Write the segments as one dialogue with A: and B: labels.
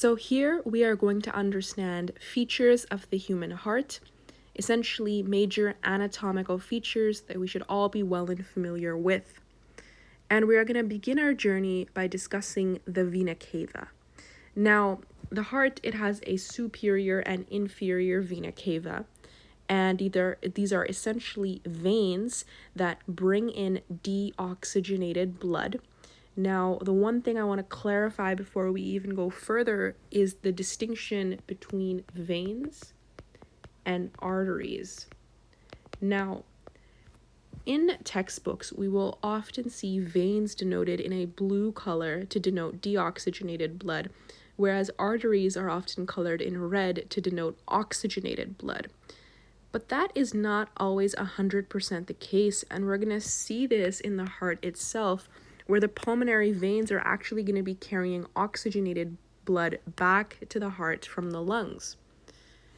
A: So here we are going to understand features of the human heart, essentially major anatomical features that we should all be well and familiar with. And we are going to begin our journey by discussing the vena cava. Now, the heart, it has a superior and inferior vena cava, and these are essentially veins that bring in deoxygenated blood. Now, the one thing I want to clarify before we even go further is the distinction between veins and arteries. Now, in textbooks, we will often see veins denoted in a blue color to denote deoxygenated blood, whereas arteries are often colored in red to denote oxygenated blood. But that is not always 100% the case, and we're going to see this in the heart itself, where the pulmonary veins are actually going to be carrying oxygenated blood back to the heart from the lungs.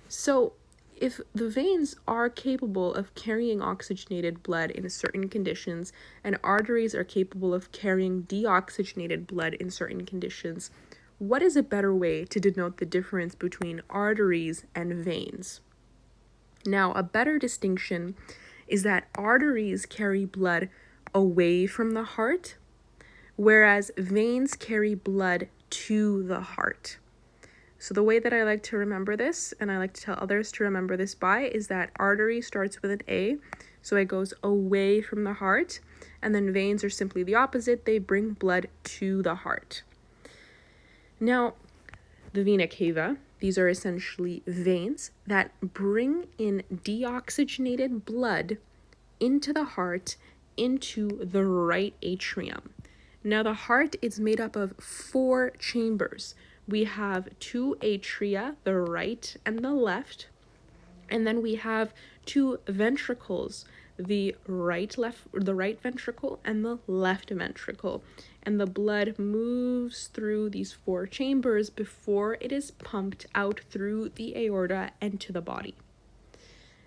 A: So, if the veins are capable of carrying oxygenated blood in certain conditions, and arteries are capable of carrying deoxygenated blood in certain conditions, what is a better way to denote the difference between arteries and veins? Now, a better distinction is that arteries carry blood away from the heart, whereas veins carry blood to the heart. So the way that I like to remember this, and I like to tell others to remember this by, is that artery starts with an A, so it goes away from the heart, and then veins are simply the opposite. They bring blood to the heart. Now, the vena cava, these are essentially veins that bring in deoxygenated blood into the heart, into the right atrium. Now, the heart is made up of 4 chambers. We have 2 atria, the right and the left, and then we have 2 ventricles, the right ventricle and the left ventricle. And the blood moves through these 4 chambers before it is pumped out through the aorta and to the body.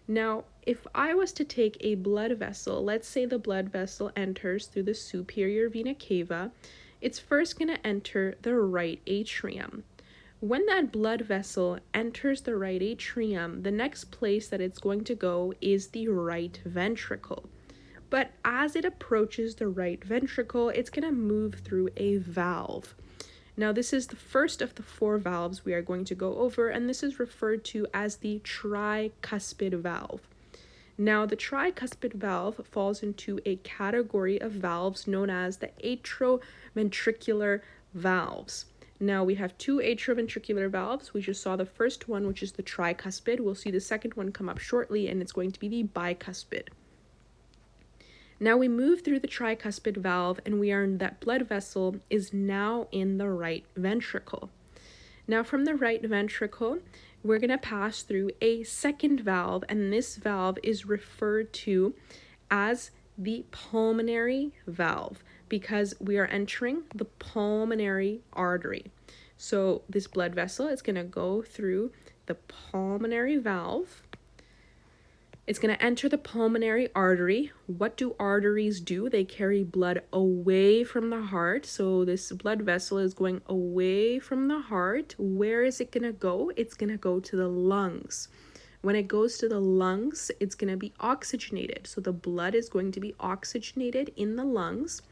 A: Now, if I was to take a blood vessel, let's say the blood vessel enters through the superior vena cava, it's first going to enter the right atrium. When that blood vessel enters the right atrium, the next place that it's going to go is the right ventricle. But as it approaches the right ventricle, it's going to move through a valve. Now, this is the first of the 4 valves we are going to go over, and this is referred to as the tricuspid valve. Now, the tricuspid valve falls into a category of valves known as the atrioventricular valves. Now, we have 2 atrioventricular valves. We just saw the first one, which is the tricuspid. We'll see the second one come up shortly, and it's going to be the bicuspid. Now we move through the tricuspid valve, and that blood vessel is now in the right ventricle. Now from the right ventricle, we're going to pass through a second valve, and this valve is referred to as the pulmonary valve because we are entering the pulmonary artery. So this blood vessel is going to go through the pulmonary valve. It's going to enter the pulmonary artery. What do arteries do? They carry blood away from the heart. So this blood vessel is going away from the heart. Where is it going to go? It's going to go to the lungs. When it goes to the lungs, it's going to be oxygenated. So the blood is going to be oxygenated in the lungs.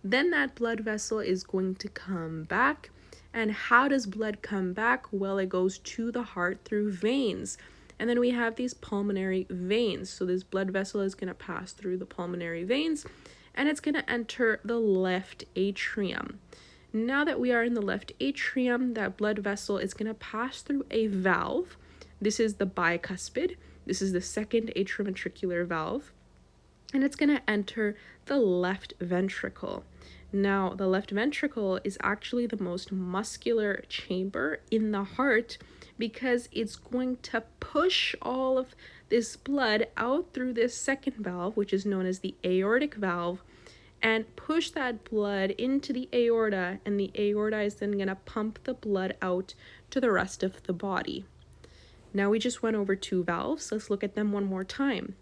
A: Then that blood vessel is going to come back. And how does blood come back? Well, it goes to the heart through veins. And then we have these pulmonary veins. So this blood vessel is going to pass through the pulmonary veins, and it's going to enter the left atrium. Now that we are in the left atrium, that blood vessel is going to pass through a valve. This is the bicuspid. This is the second atrioventricular valve. And it's going to enter the left ventricle. Now, the left ventricle is actually the most muscular chamber in the heart, because it's going to push all of this blood out through this second valve, which is known as the aortic valve, and push that blood into the aorta, and the aorta is then going to pump the blood out to the rest of the body. Now we just went over 2 valves. Let's look at them one more time.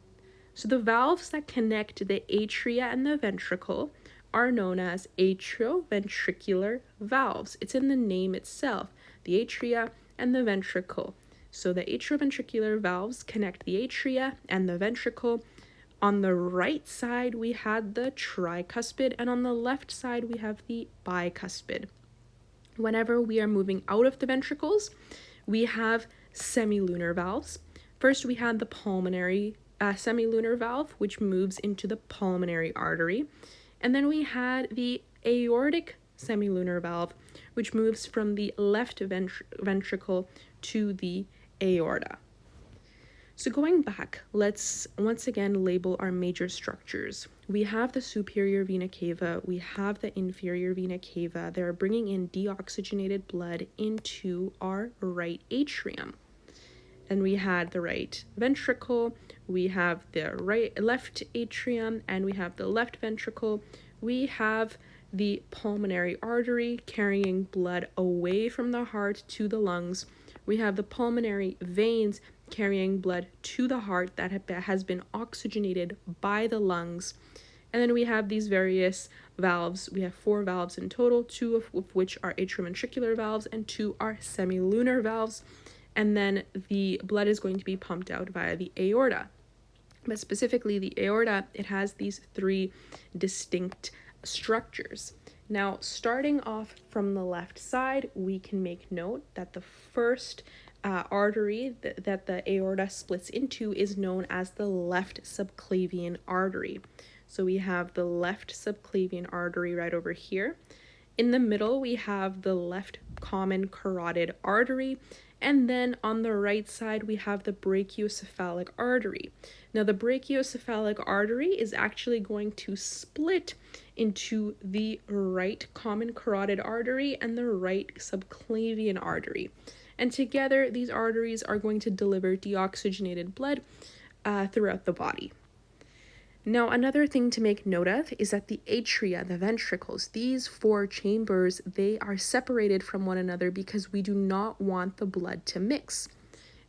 A: So the valves that connect the atria and the ventricle are known as atrioventricular valves. It's in the name itself, the atria and the ventricle. So the atrioventricular valves connect the atria and the ventricle. On the right side, we had the tricuspid, and on the left side, we have the bicuspid. Whenever we are moving out of the ventricles, we have semilunar valves. First, we had the pulmonary semilunar valve, which moves into the pulmonary artery. And then we had the aortic semilunar valve, which moves from the left ventricle to the aorta. So going back, let's once again label our major structures. We have the superior vena cava, we have the inferior vena cava. They're bringing in deoxygenated blood into our right atrium. And we had the right ventricle, we have the left atrium, and we have the left ventricle. We have the pulmonary artery carrying blood away from the heart to the lungs. We have the pulmonary veins carrying blood to the heart that has been oxygenated by the lungs. And then we have these various valves. We have 4 valves in total, 2 of which are atrioventricular valves and 2 are semilunar valves. And then the blood is going to be pumped out via the aorta. But specifically the aorta, it has these 3 distinct structures. Now, starting off from the left side, we can make note that the first artery that the aorta splits into is known as the left subclavian artery. So we have the left subclavian artery right over here. In the middle, we have the left common carotid artery. And then on the right side, we have the brachiocephalic artery. Now, the brachiocephalic artery is actually going to split into the right common carotid artery and the right subclavian artery. And together, these arteries are going to deliver deoxygenated blood throughout the body. Now, another thing to make note of is that the atria, the ventricles, these 4 chambers, they are separated from one another because we do not want the blood to mix.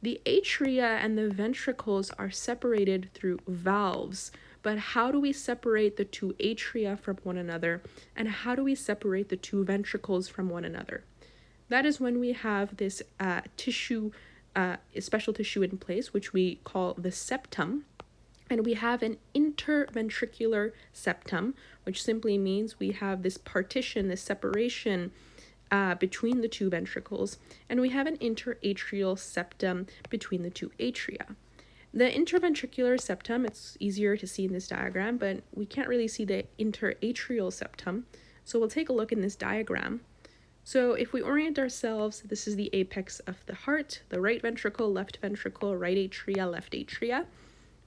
A: The atria and the ventricles are separated through valves, but how do we separate the 2 atria from one another, and how do we separate the 2 ventricles from one another? That is when we have this special tissue in place, which we call the septum. And we have an interventricular septum, which simply means we have this partition, this separation between the 2 ventricles. And we have an interatrial septum between the 2 atria. The interventricular septum, it's easier to see in this diagram, but we can't really see the interatrial septum. So we'll take a look in this diagram. So if we orient ourselves, this is the apex of the heart, the right ventricle, left ventricle, right atria, left atria.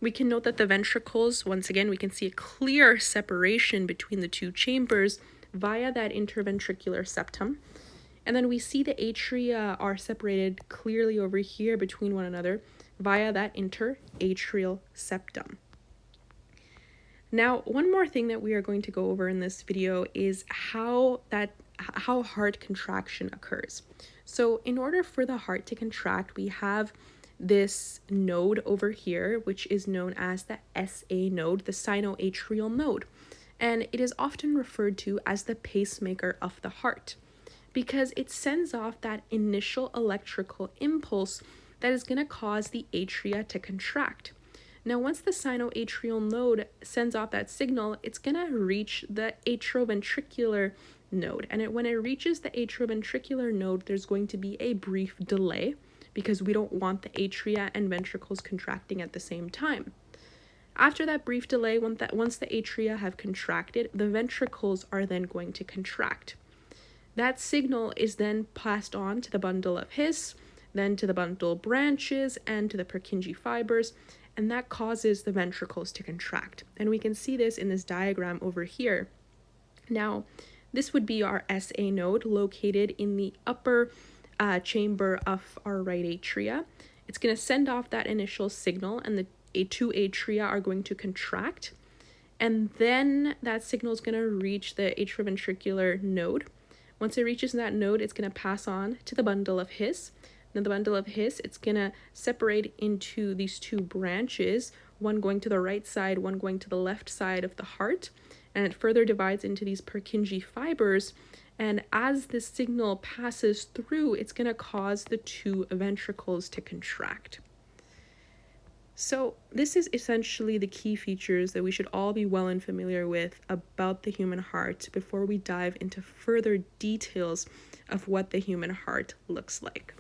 A: We can note that the ventricles, once again, we can see a clear separation between the 2 chambers via that interventricular septum. And then we see the atria are separated clearly over here between one another via that interatrial septum. Now, one more thing that we are going to go over in this video is how heart contraction occurs. So in order for the heart to contract, we have this node over here, which is known as the SA node, the sinoatrial node. And it is often referred to as the pacemaker of the heart because it sends off that initial electrical impulse that is going to cause the atria to contract. Now, once the sinoatrial node sends off that signal, it's going to reach the atrioventricular node. And when it reaches the atrioventricular node, there's going to be a brief delay because we don't want the atria and ventricles contracting at the same time. After that brief delay, once the atria have contracted, the ventricles are then going to contract. That signal is then passed on to the bundle of His, then to the bundle branches, and to the Purkinje fibers, and that causes the ventricles to contract. And we can see this in this diagram over here. Now, this would be our SA node located in the upper chamber of our right atria. It's going to send off that initial signal, and the 2 atria are going to contract. And then that signal is going to reach the atrioventricular node. Once it reaches that node, it's going to pass on to the bundle of His. Then the bundle of His, it's going to separate into these 2 branches, one going to the right side, one going to the left side of the heart. and it further divides into these Purkinje fibers. And as this signal passes through, it's going to cause the two ventricles to contract. So this is essentially the key features that we should all be well and familiar with about the human heart before we dive into further details of what the human heart looks like.